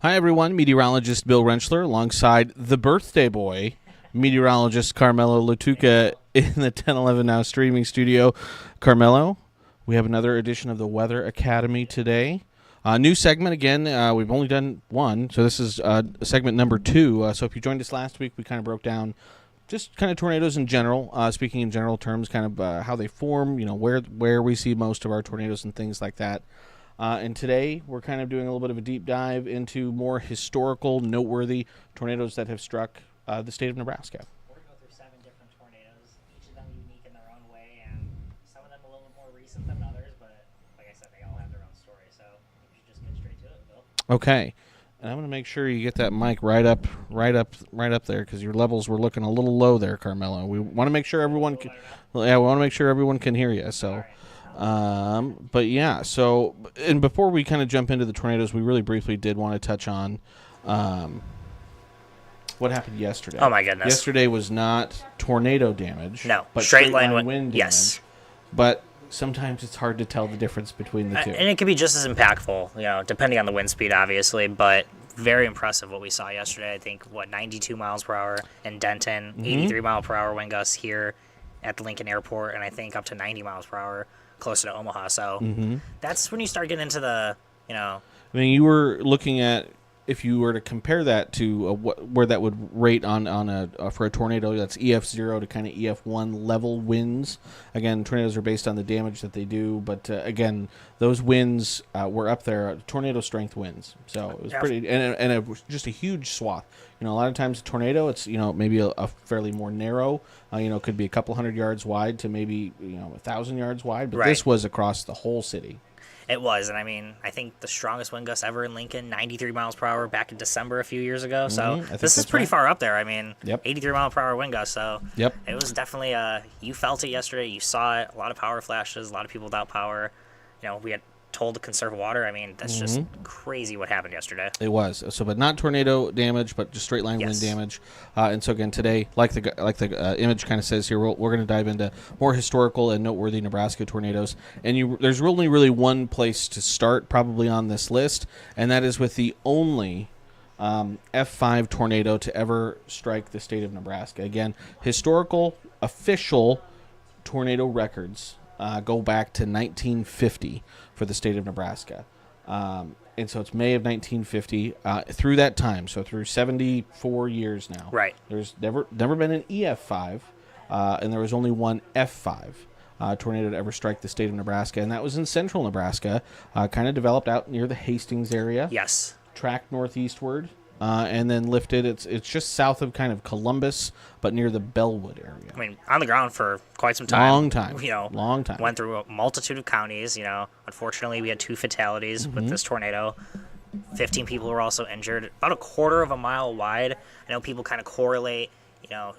Hi, everyone. Meteorologist Bill Rentschler alongside the birthday boy, meteorologist Carmelo Lattuca in the 1011 Now streaming studio. Carmelo, we have another edition of the Weather Academy today. New segment again. We've only done one, so this is segment number 2. So if you joined us last week, we kind of broke down just kind of tornadoes in general, speaking in general terms, kind of how they form, where we see most of our tornadoes and things like that. And today, we're kind of doing a little bit of a deep dive into more historical, noteworthy tornadoes that have struck the state of Nebraska. We're going to go through 7 different tornadoes, each of them unique in their own way, and some of them a little bit more recent than others, but like I said, they all have their own story, so we should just get straight to it, Bill. Okay. And I'm going to make sure you get that mic right up there, because your levels were looking a little low there, Carmelo. We want to make sure everyone can, hear you, so... But yeah, so, and before we kind of jump into the tornadoes, we really briefly did want to touch on, what happened yesterday. Oh my goodness. Yesterday was not tornado damage. No, but straight line wind damage. Yes. But sometimes it's hard to tell the difference between the two. And it can be just as impactful, depending on the wind speed, obviously, but very impressive what we saw yesterday. I think, 92 miles per hour in Denton, 83 mile per hour wind gusts here at the Lincoln Airport, and I think up to 90 miles per hour closer to Omaha. So that's when you start getting into the, I mean, you were looking at, if you were to compare that to where that would rate on for a tornado, that's EF0 to kind of EF1 level winds. Again, tornadoes are based on the damage that they do, but again, those winds were up there, tornado strength winds. So it was pretty, and just a huge swath. A lot of times a tornado, it's maybe a fairly more narrow, could be a couple hundred yards wide to maybe 1,000 yards wide, but This was across the whole city. It was, and I mean, I think the strongest wind gust ever in Lincoln, 93 miles per hour back in December a few years ago. So this is pretty far up there. I mean, 83 mile per hour wind gust. So it was definitely, you felt it yesterday. You saw it. A lot of power flashes, a lot of people without power. We had told to conserve water. I mean, that's just crazy what happened yesterday. It was. So, but not tornado damage, but just straight line wind damage. And so again, today, like the image kind of says here, we're going to dive into more historical and noteworthy Nebraska tornadoes. And there's really one place to start probably on this list, and that is with the only F5 tornado to ever strike the state of Nebraska. Again, historical, official tornado records go back to 1950 for the state of Nebraska. And so it's May of 1950. Through that time, so through 74 years now, there's never been an EF5, and there was only one F5 tornado to ever strike the state of Nebraska, and that was in central Nebraska, kind of developed out near the Hastings area. Yes. Tracked northeastward. And then lifted. It's just south of kind of Columbus, but near the Bellwood area. I mean, on the ground for quite some time. Long time. Went through a multitude of counties. Unfortunately, we had 2 fatalities with this tornado. 15 people were also injured. About a quarter of a mile wide. I know people kind of correlate.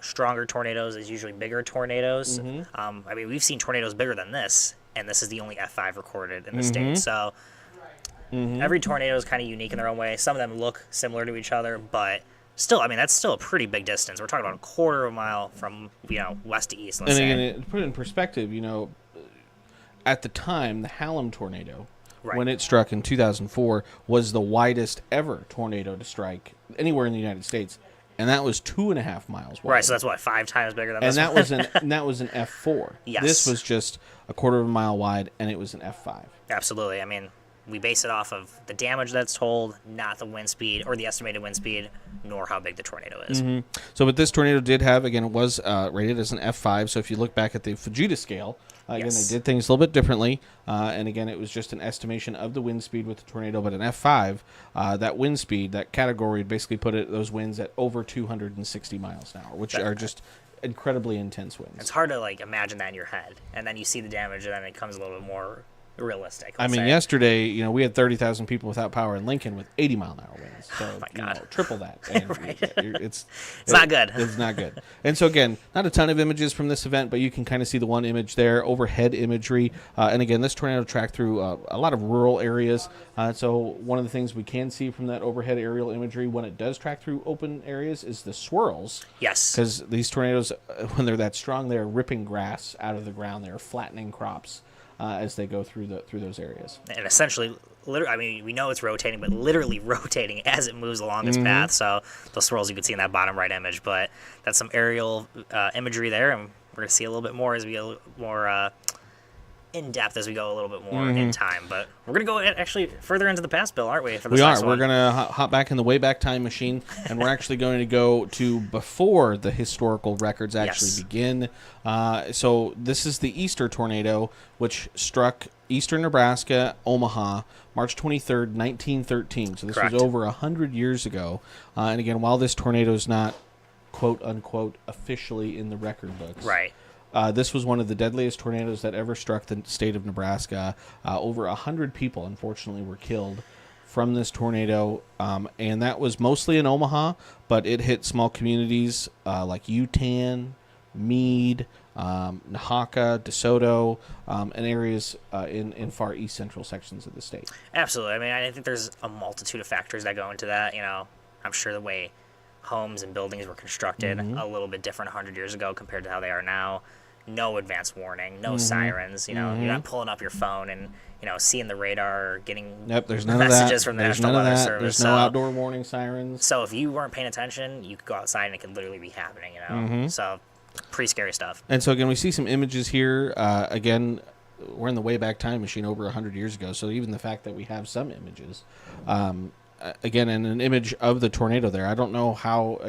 Stronger tornadoes is usually bigger tornadoes. I mean, we've seen tornadoes bigger than this, and this is the only F5 recorded in the state. So. Every tornado is kind of unique in their own way. Some of them look similar to each other, but still, I mean, that's still a pretty big distance. We're talking about a quarter of a mile from, west to east, let's say. And again, to put it in perspective, at the time, the Hallam tornado, when it struck in 2004, was the widest ever tornado to strike anywhere in the United States. And that was 2.5 miles wide. Right, so that's 5 times bigger than this one. And that was an F4. Yes. This was just a quarter of a mile wide, and it was an F5. Absolutely. I mean, we base it off of the damage that's told, not the wind speed or the estimated wind speed, nor how big the tornado is. So, but this tornado did have, again, it was rated as an F5. So if you look back at the Fujita scale, again, they did things a little bit differently. And again, it was just an estimation of the wind speed with the tornado. But an F5, that wind speed, that category, basically put those winds at over 260 miles an hour, which are just incredibly intense winds. It's hard to imagine that in your head. And then you see the damage, and then it comes a little bit more realistic. I mean, yesterday, we had 30,000 people without power in Lincoln with 80 mile an hour winds. So, oh my God. Triple that. And it's not good. It's not good. And so, again, not a ton of images from this event, but you can kind of see the one image there, overhead imagery. And again, this tornado tracked through a lot of rural areas. So one of the things we can see from that overhead aerial imagery when it does track through open areas is the swirls. Yes. Because these tornadoes, when they're that strong, they're ripping grass out of the ground. They're flattening crops. as they go through those areas. And essentially, I mean, we know it's rotating, but literally rotating as it moves along its path. So those swirls you can see in that bottom right image, but that's some aerial imagery there, and we're going to see a little bit more as we get a little more in depth as we go a little bit more in time. But we're going to go actually further into the past, Bill, aren't we? For this next one? We're going to hop back in the Wayback Time machine, and we're actually going to go to before the historical records actually begin. So this is the Easter tornado, which struck eastern Nebraska, Omaha, March 23rd, 1913. So this was over 100 years ago. And again, while this tornado is not, quote unquote, officially in the record books. Right. This was one of the deadliest tornadoes that ever struck the state of Nebraska. Over 100 people, unfortunately, were killed from this tornado, and that was mostly in Omaha, but it hit small communities like Utan, Meade, Nahaka, DeSoto, and areas in far east central sections of the state. Absolutely. I mean, I think there's a multitude of factors that go into that. You know, I'm sure the way homes and buildings were constructed a little bit different 100 years ago compared to how they are now. No advance warning, no sirens. You know, you're not pulling up your phone and seeing the radar, or getting there's none messages of that. from the There's National none of Weather that. Service. There's no outdoor warning sirens. So if you weren't paying attention, you could go outside and it could literally be happening. So pretty scary stuff. And so again, we see some images here. Again, we're in the Wayback Time machine over 100 years ago. So even the fact that we have some images, again, and an image of the tornado there. I don't know how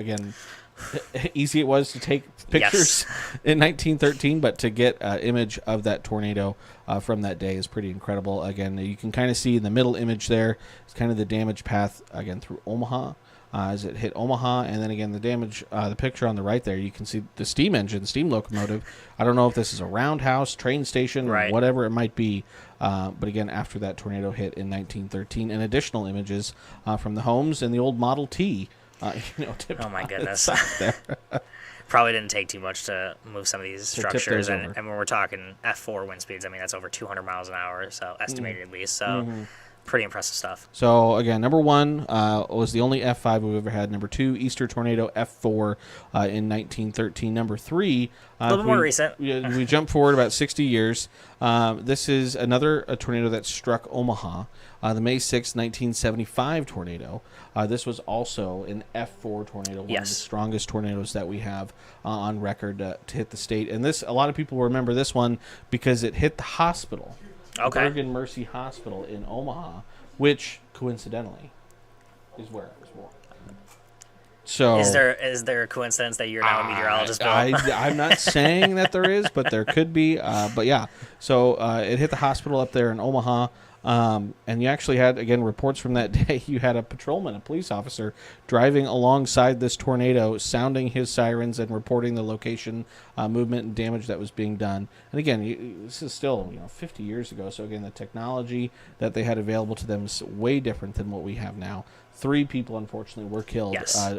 easy it was to take pictures in 1913, but to get an image of that tornado from that day is pretty incredible. Again, you can kind of see in the middle image there, it's kind of the damage path again through Omaha as it hit Omaha, and then again the damage, the picture on the right there, you can see the steam engine, steam locomotive. I don't know if this is a roundhouse, train station, or whatever it might be, but again, after that tornado hit in 1913, and additional images from the homes and the old Model T. Oh my goodness. Probably didn't take too much to move some of these structures. And when we're talking F4 wind speeds, I mean, that's over 200 miles an hour, so estimated at least. So pretty impressive stuff. So, again, number one was the only F5 we've ever had. Number two, Easter tornado F4 in 1913. Number three, a little bit more recent. We jump forward about 60 years. This is another tornado that struck Omaha. The May 6, 1975 tornado. This was also an F4 tornado, one of the strongest tornadoes that we have on record to hit the state. And this, a lot of people remember this one because it hit the hospital, Bergen Mercy Hospital in Omaha, which coincidentally is where I was born. So is there a coincidence that you're now a meteorologist, Bill? I'm not saying that there is, but there could be. But yeah, so it hit the hospital up there in Omaha. And you actually had, again, reports from that day. You had a patrolman, a police officer, driving alongside this tornado, sounding his sirens and reporting the location, movement, and damage that was being done. And again, this is still 50 years ago. So again, the technology that they had available to them is way different than what we have now. 3 people, unfortunately, were killed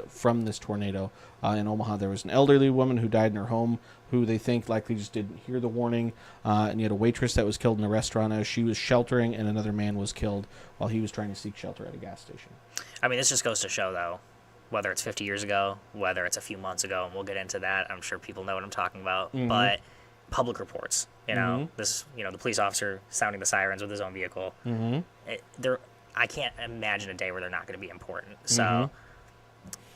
from this tornado in Omaha. There was an elderly woman who died in her home, who they think likely just didn't hear the warning. And you had a waitress that was killed in a restaurant as she was sheltering, and another man was killed while he was trying to seek shelter at a gas station. I mean, this just goes to show, though, whether it's 50 years ago, whether it's a few months ago, and we'll get into that. I'm sure people know what I'm talking about. But public reports, this, the police officer sounding the sirens with his own vehicle, I can't imagine a day where they're not going to be important. So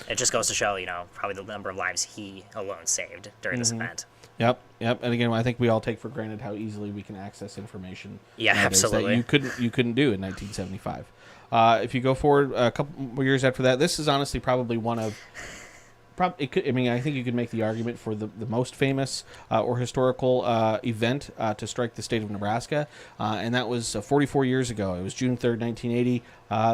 it just goes to show, probably the number of lives he alone saved during this event. Yep. And again, I think we all take for granted how easily we can access information. Yeah, absolutely. That you couldn't do in 1975. If you go forward a couple more years after that, this is honestly probably one of. I think you could make the argument for the most famous or historical event to strike the state of Nebraska, and that was 44 years ago. It was June 3rd, 1980,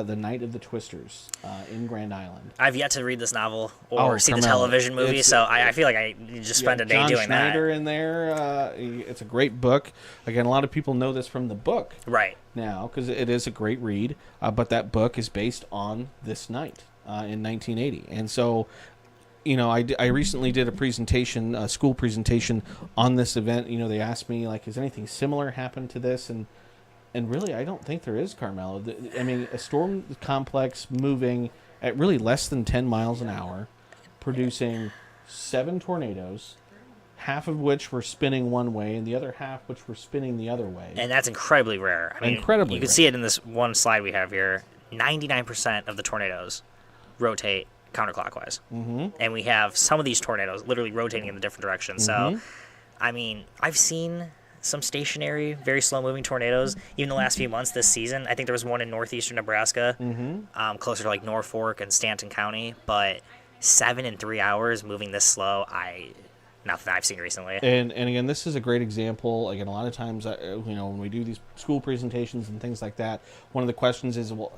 the Night of the Twisters in Grand Island. I've yet to read this novel or see the television movie, so I feel like I just spend a day John doing Schneider that. in there. It's a great book. Again, a lot of people know this from the book now because it is a great read, but that book is based on this night in 1980, and so. I recently did a presentation, a school presentation on this event. They asked me, has anything similar happened to this? And really, I don't think there is, Carmelo. A storm complex moving at really less than 10 miles an hour, producing 7 tornadoes half of which were spinning one way and the other half which were spinning the other way. And that's incredibly rare. I mean, Incredibly you can rare. see it in this one slide we have here. 99% of the tornadoes rotate counterclockwise. Mm-hmm. And we have some of these tornadoes literally rotating in the different directions. Mm-hmm. So, I mean, I've seen some stationary, very slow-moving tornadoes. Even the last few months this season, I think there was one in northeastern Nebraska, closer to like Norfolk and Stanton County. But 7 in 3 hours moving this slow, nothing I've seen recently. And again, this is a great example. Again, a lot of times, when we do these school presentations and things like that, one of the questions is, well,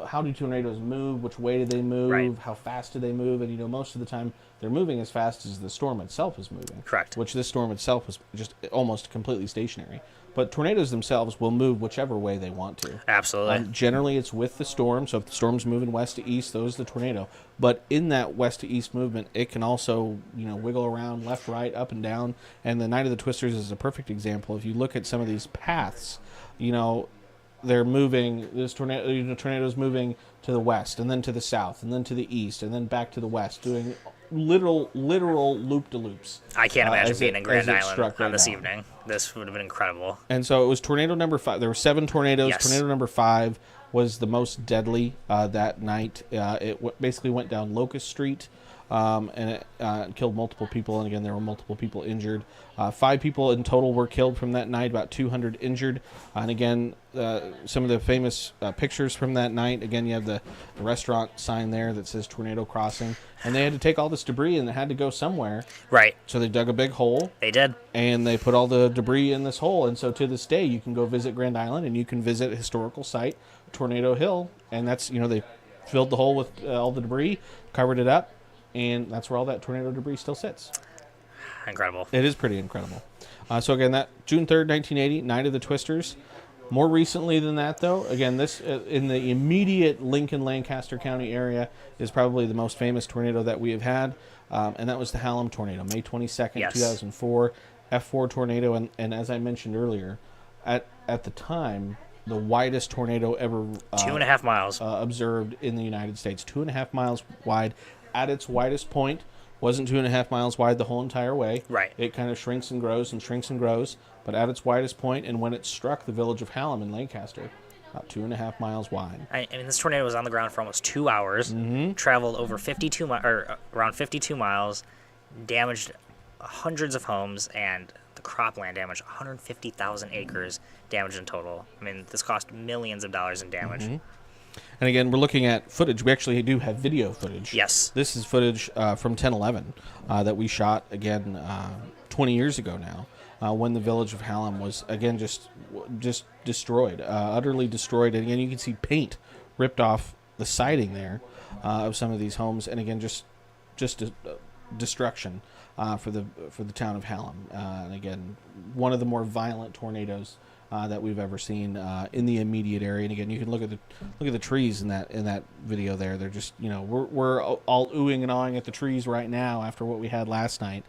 how do tornadoes move? Which way do they move? Right. How fast do they move? And most of the time they're moving as fast as the storm itself is moving. Correct. Which this storm itself was just almost completely stationary. But tornadoes themselves will move whichever way they want to. Absolutely. Generally, it's with the storm. So if the storm's moving west to east, those are the tornado. But in that west to east movement, it can also wiggle around left, right, up, and down. And the Night of the Twisters is a perfect example. If you look at some of these paths, they're moving. This tornado's moving to the west, and then to the south, and then to the east, and then back to the west, doing literal loop-de-loops. I can't imagine being in Grand Island on this now. Evening. This would have been incredible. And so it was tornado number 5. There were 7 tornadoes. Yes. Tornado number 5 was the most deadly that night. It basically went down Locust Street, and it killed multiple people. And again, there were multiple people injured. 5 people in total were killed from that night, about 200 injured. And again, some of the famous pictures from that night. Again, you have the restaurant sign there that says Tornado Crossing. And they had to take all this debris, and it had to go somewhere. Right. So they dug a big hole. They did. And they put all the debris in this hole. And so to this day, you can go visit Grand Island, and you can visit a historical site, Tornado Hill. And that's, they filled the hole with all the debris, covered it up, and that's where all that tornado debris still sits. Incredible. It is pretty incredible. So again, that June 3rd, 1980, Night of the Twisters. More recently than that, though, again, this in the immediate Lincoln-Lancaster County area is probably the most famous tornado that we have had, and that was the Hallam tornado, May 22nd, Yes. 2004, F4 tornado, and as I mentioned earlier, at the time, the widest tornado ever 2.5 miles. observed in the United States. 2.5 miles wide. At its widest point, wasn't 2.5 miles wide the whole entire way. Right. It kind of shrinks and grows and shrinks and grows, but at its widest point, and when it struck the village of Hallam in Lancaster, about 2.5 miles wide. I mean, this tornado was on the ground for almost 2 hours, traveled over around 52 miles, damaged hundreds of homes, and the cropland damaged 150,000 acres damaged in total. I mean, this cost millions of dollars in damage. And again, we're looking at footage. We actually do have video footage. Yes. This is footage from 10/11 that we shot, again, 20 years ago now, when the village of Hallam was, again, just destroyed, utterly destroyed. And again, you can see paint ripped off the siding there of some of these homes. And again, just destruction for the town of Hallam. And again, one of the more violent tornadoes that we've ever seen in the immediate area. And again, you can look at the trees in that video there. They're just, we're all oohing and awing at the trees right now after what we had last night.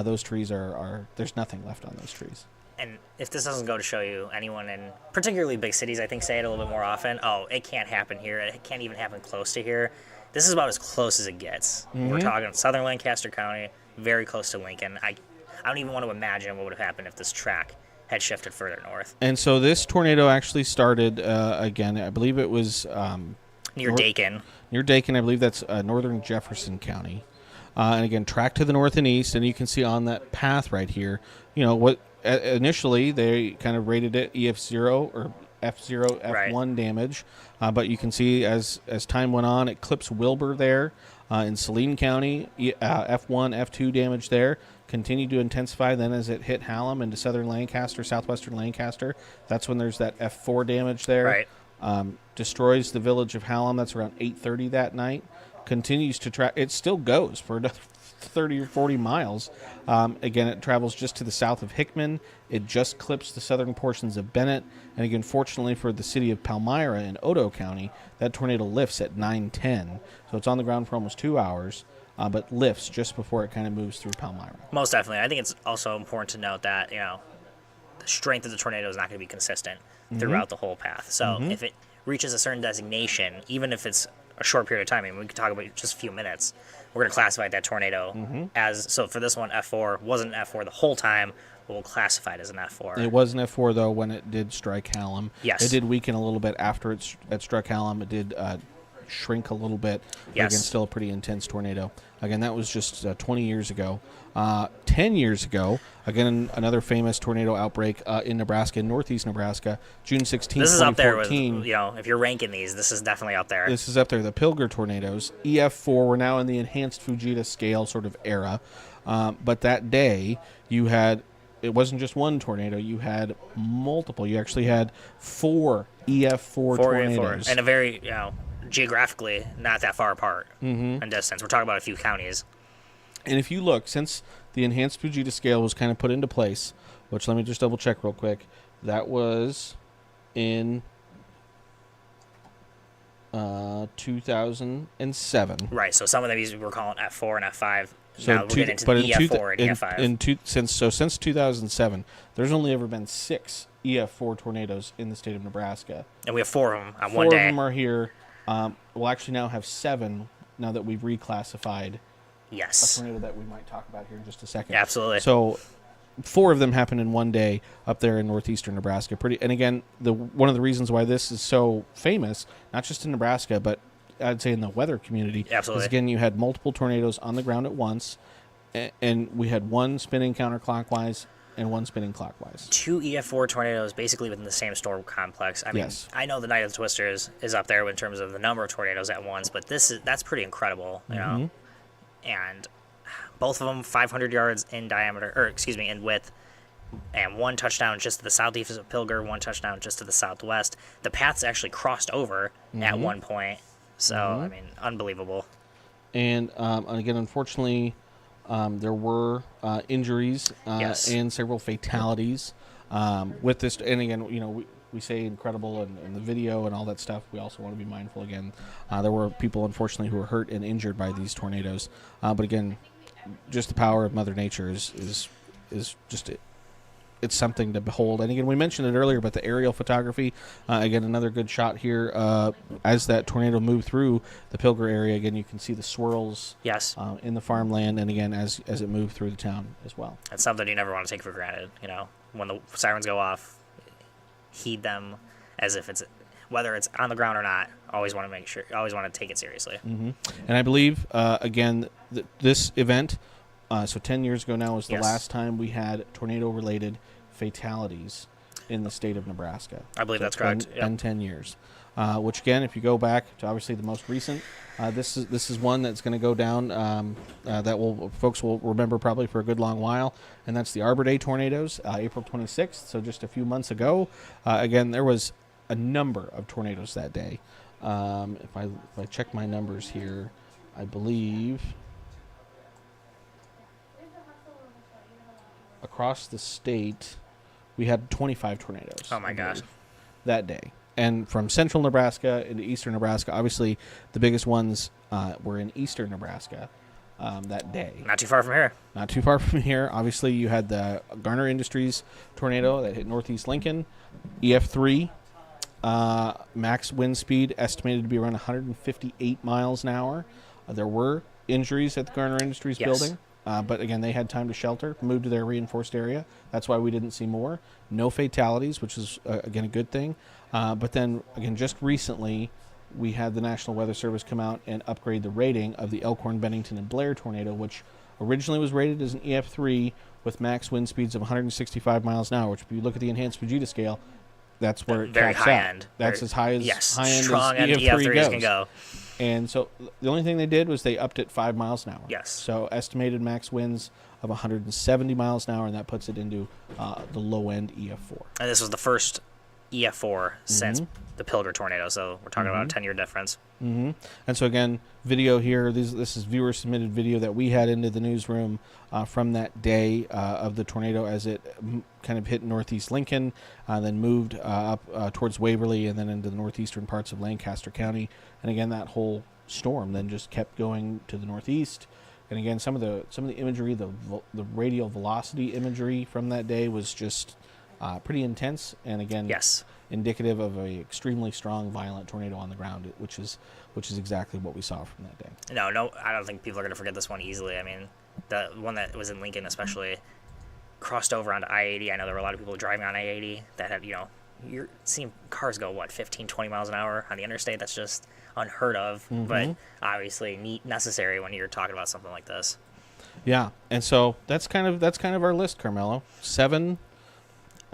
Those trees are there's nothing left on those trees. And if this doesn't go to show you, anyone in particularly big cities, I think, say it a little bit more often. Oh, it can't happen here. It can't even happen close to here. This is about as close as it gets. We're talking southern Lancaster County, very close to Lincoln. I don't even want to imagine what would have happened if this track had shifted further north. And so this tornado actually started, again, I believe it was... near Dakin. Near Dakin, I believe that's northern Jefferson County. And again, track to the north and east, and you can see on that path right here, what initially they kind of rated it EF0 or F0, F1 Right. damage. But you can see as time went on, it clips Wilbur there in Saline County, F1, F2 damage there. Continued to intensify. Then as it hit Hallam into southern Lancaster, southwestern Lancaster, that's when there's that F4 damage there. Right. Destroys the village of Hallam. That's around 8:30 that night. Continues to track. It still goes for another 30 or 40 miles. Again, it travels just to the south of Hickman. It just clips the southern portions of Bennett. And again, fortunately for the city of Palmyra in Odo County, that tornado lifts at 9:10. So it's on the ground for almost 2 hours. But lifts just before it kind of moves through Palmyra. Most definitely. I think it's also important to note that, the strength of the tornado is not going to be consistent throughout the whole path. So if it reaches a certain designation, even if it's a short period of time, I mean, we could talk about just a few minutes, we're gonna classify that tornado as, so for this one F4 wasn't an F4 the whole time, but we'll classify it as an F4. It was an F4 though when it did strike Hallam. Yes. It did weaken a little bit after it struck Hallam. It did shrink a little bit. Yes. Again, still a pretty intense tornado. Again, that was just 20 years ago. 10 years ago, again, another famous tornado outbreak in Nebraska, in northeast Nebraska, June 16th, This is up there with, 2014. if you're ranking these, this is definitely up there. This is up there. The Pilger tornadoes, EF4, we're now in the enhanced Fujita scale sort of era. But that day, you had, it wasn't just one tornado, you had multiple. You actually had 4 EF4 tornadoes. And a very, geographically not that far apart in distance. We're talking about a few counties. And if you look, since the enhanced Fujita scale was kind of put into place, which let me just double check real quick, that was in 2007. Right, so some of these we're calling F4 and F5. So now we're getting into the EF4 and EF5. Since 2007, there's only ever been 6 EF4 tornadoes in the state of Nebraska. And we have 4 of them on 4 one day. of them are here. We'll actually now have 7 now that we've reclassified Yes. a tornado that we might talk about here in just a second. Absolutely. So 4 of them happened in one day up there in northeastern Nebraska. And again, one of the reasons why this is so famous, not just in Nebraska, but I'd say in the weather community, Absolutely. is again, you had multiple tornadoes on the ground at once, and we had one spinning counterclockwise and one spinning clockwise. 2 EF4 tornadoes basically within the same storm complex. I mean, Yes. I know the Night of the Twisters is up there in terms of the number of tornadoes at once, but that's pretty incredible, you know. And both of them 500 yards in diameter, in width, and 1 touchdown just to the southeast of Pilger, 1 touchdown just to the southwest. The paths actually crossed over at one point, so I mean, unbelievable. And again, unfortunately, there were injuries Yes. and several fatalities with this. And again, we say incredible and the video and all that stuff. We also want to be mindful again. There were people, unfortunately, who were hurt and injured by these tornadoes. But again, just the power of Mother Nature is just it's something to behold. And again, we mentioned it earlier, but the aerial photography, again, another good shot here. As that tornado moved through the Pilger area, again, you can see the swirls Yes. in the farmland, and again, as it moved through the town as well. That's something you never want to take for granted, when the sirens go off, heed them as if it's, whether it's on the ground or not, always want to take it seriously. And I believe, again, this event, so 10 years ago now was the Yes. last time we had tornado-related fatalities in the state of Nebraska. I believe So that's it's been- correct. Been 10 years. Which again, if you go back to obviously the most recent, this is one that's going to go down that folks will remember probably for a good long while, and that's the Arbor Day tornadoes, April 26th. So just a few months ago. Again, there was a number of tornadoes that day. If I check my numbers here, I believe across the state we had 25 tornadoes. Oh my gosh. That day. And from central Nebraska into eastern Nebraska, obviously the biggest ones were in eastern Nebraska that day. Not too far from here. Not too far from here. Obviously, you had the Garner Industries tornado that hit northeast Lincoln, EF3, max wind speed estimated to be around 158 miles an hour. There were injuries at the Garner Industries Yes. building. But again, they had time to shelter, move to their reinforced area. That's why we didn't see more. No fatalities, which is, again, a good thing. But then, again, just recently, we had the National Weather Service come out and upgrade the rating of the Elkhorn, Bennington, and Blair tornado, which originally was rated as an EF3 with max wind speeds of 165 miles an hour, which if you look at the enhanced Fujita scale, that's where it Very caps high out. end. That's as high as high end strong as end EF3 EF3s goes. can go. And so the only thing they did was they upped it 5 miles an hour. Yes. So estimated max winds of 170 miles an hour, and that puts it into the low end EF4. And this was the first EF4 since the Pilger tornado, so we're talking about a 10-year difference. And so again, video here. This is viewer submitted video that we had into the newsroom from that day of the tornado as it kind of hit northeast Lincoln, then moved up towards Waverly, and then into the northeastern parts of Lancaster County. And again, that whole storm then just kept going to the northeast. And again, some of the imagery, the radial velocity imagery from that day was just pretty intense. And again, Yes. indicative of a extremely strong, violent tornado on the ground, which is exactly what we saw from that day. No, I don't think people are going to forget this one easily. I mean, the one that was in Lincoln especially crossed over onto I-80. I know there were a lot of people driving on I-80 that had, you're seeing cars go, 15, 20 miles an hour on the interstate. That's just unheard of, but obviously necessary when you're talking about something like this. Yeah, and so that's kind of our list, Carmelo. 7.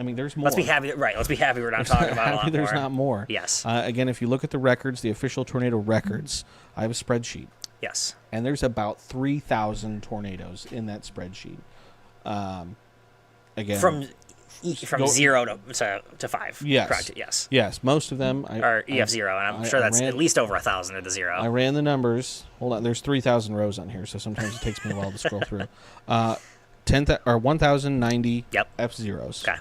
I mean, there's more. Let's be happy. Right. Let's be happy we're not talking about a lot more. There's not more. Yes. Again, if you look at the records, the official tornado records, I have a spreadsheet. Yes. And there's about 3,000 tornadoes in that spreadsheet. Again, from 0 to 5. Yes. Correct. Yes. Yes. Most of them are EF0, and I'm sure that's at least over 1,000 at the 0. I ran the numbers. Hold on. There's 3,000 rows on here, so sometimes it takes me a while to scroll through. 1,090 F0s. Okay.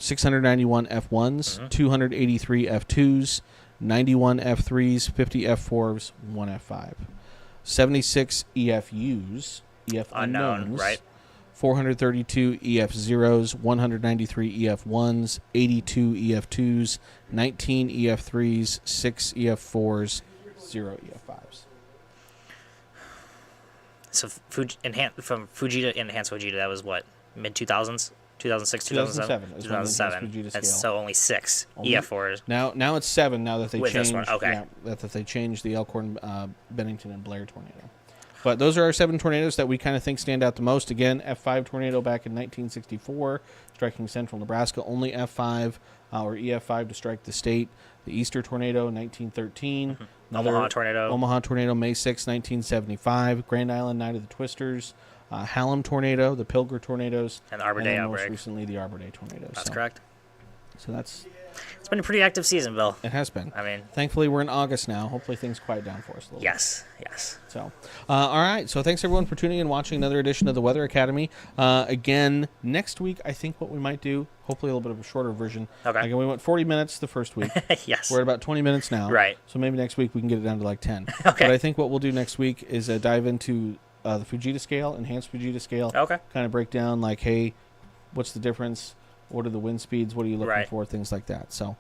691 F1s, 283 F2s, 91 F3s, 50 F4s, 1 F5. 76 EFUs, EF unknowns, right? 432 EF0s, 193 EF1s, 82 EF2s, 19 EF3s, 6 EF4s, 0 EF5s. So from Fujita, enhanced Fujita, that was what, mid-2000s? 2006, 2007? 2007. That's so only 6 EF4s. Now it's 7 now that they with changed. This one. Okay. Yeah, that they changed the Elkhorn, Bennington, and Blair tornado. But those are our 7 tornadoes that we kind of think stand out the most. Again, F5 tornado back in 1964, striking central Nebraska. Only F5 or EF5 to strike the state. The Easter tornado, 1913. Omaha tornado, May 6, 1975. Grand Island, Night of the Twisters. Hallam tornado, the Pilger tornadoes, and the Arbor Day outbreak. Most recently, the Arbor Day tornadoes. That's correct. So it's been a pretty active season, Bill. It has been. I mean, thankfully we're in August now. Hopefully things quiet down for us a little. Yes. So, all right. So thanks everyone for tuning in and watching another edition of the Weather Academy. Again, next week I think what we might do, hopefully a little bit of a shorter version. Okay. Again, we went 40 minutes the first week. Yes. We're at about 20 minutes now. Right. So maybe next week we can get it down to like 10. Okay. But I think what we'll do next week is dive into the Fujita scale, enhanced Fujita scale. Okay. Kind of break down like, hey, what's the difference? What are the wind speeds? What are you looking for? Things like that. So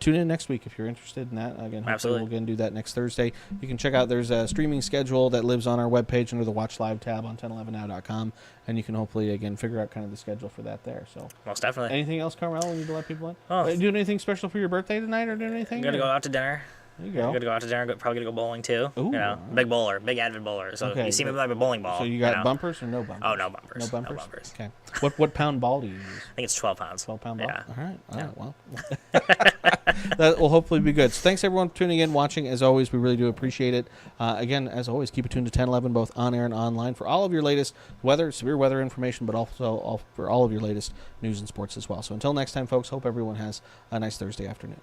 tune in next week if you're interested in that. Again, hopefully we'll again do that next Thursday. You can check out, there's a streaming schedule that lives on our webpage under the Watch Live tab on 1011now.com, and you can hopefully, again, figure out kind of the schedule for that there. So most definitely. Anything else, Carmelo, we need to let people in? Oh. Doing anything special for your birthday tonight or doing anything? I'm going to go out to dinner. There you go. I'm going to go out to dinner. Probably going to go bowling, too. Ooh, big bowler, big avid bowler. So you see me with my bowling ball. So you got bumpers or no bumpers? Oh, no bumpers. No bumpers? No bumpers. Okay. What pound ball do you use? I think it's 12 pounds. 12-pound ball? Yeah. All right. Well, that will hopefully be good. So thanks, everyone, for tuning in, watching. As always, we really do appreciate it. Again, as always, keep it tuned to 1011, both on air and online, for all of your latest weather, severe weather information, but also for all of your latest news and sports as well. So until next time, folks, hope everyone has a nice Thursday afternoon.